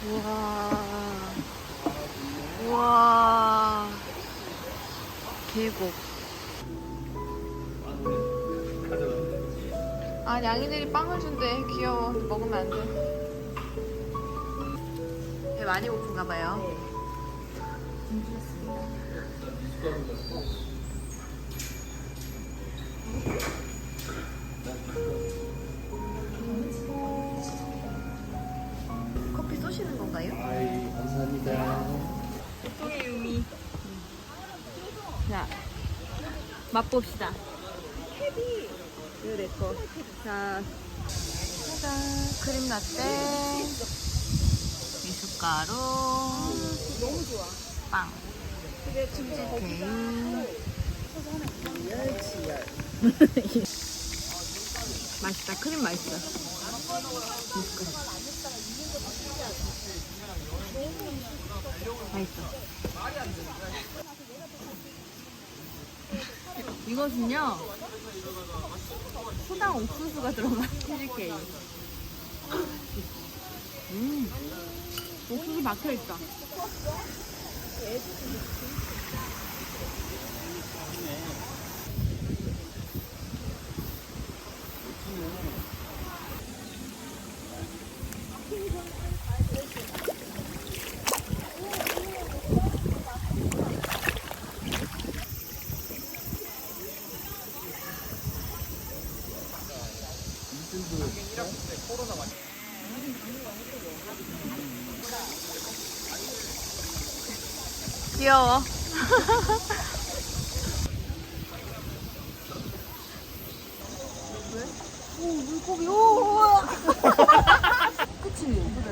우와. 우와. 계곡. 아, 냥이들이 빵을 준대. 귀여워. 먹으면 안 돼. 배 많이 고픈가 봐요. 커피 쏘시는 건가요? 아이, 감사합니다. 예쁘게 유미. 자, 맛봅시다. 헤비. 이거 내 거. 자, 짜잔. 크림 라떼. 미숫가루. 너무 좋아. 빵. 치즈케이크. 맛있다. 크림 맛있어. 미숫가루. 맛있어. 이것은요, 소당 옥수수가 들어간 치즈케이크. 옥수수 박혀있다. 귀여워. 오, 물고기, 오! 그치? 그래.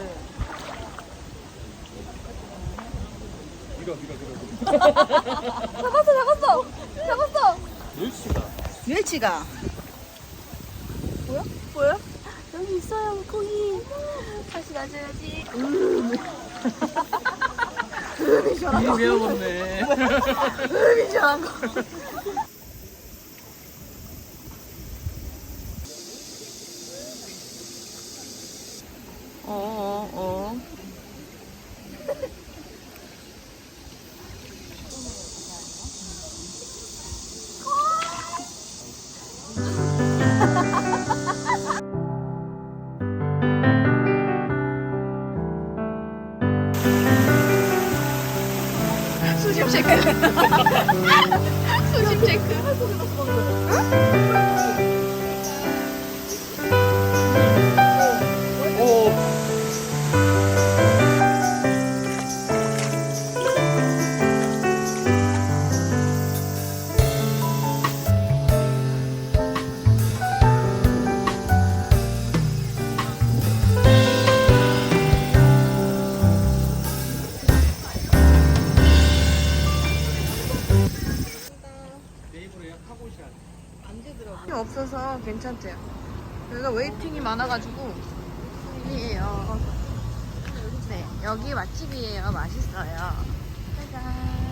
밀어. 잡았어! 멸치가. 멸치가. 보여? 여기 있어요, 물고기. 다시 가져야지. 시원한 거. 배워봤네. 시원한 거. 어. 수심 체크. 수심 체크. 오. 네이버로 예약하고 오셔야 돼. 없어서 괜찮대요. 여기가 웨이팅이 많아가지고 이에요. 네, 여기 맛집이에요. 맛있어요. 짜잔.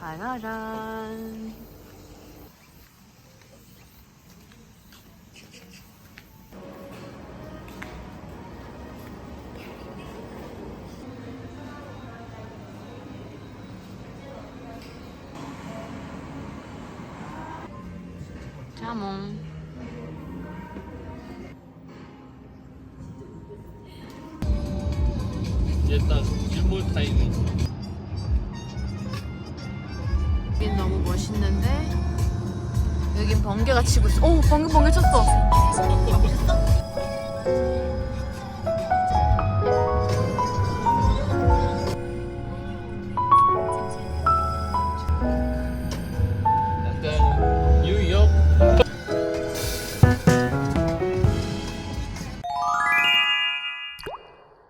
짜라란. 자몽. 이제 딱 일몰 타임이. 여긴 너무 멋있는데 여긴 번개가 치고 있어. 오, 번개 쳤어.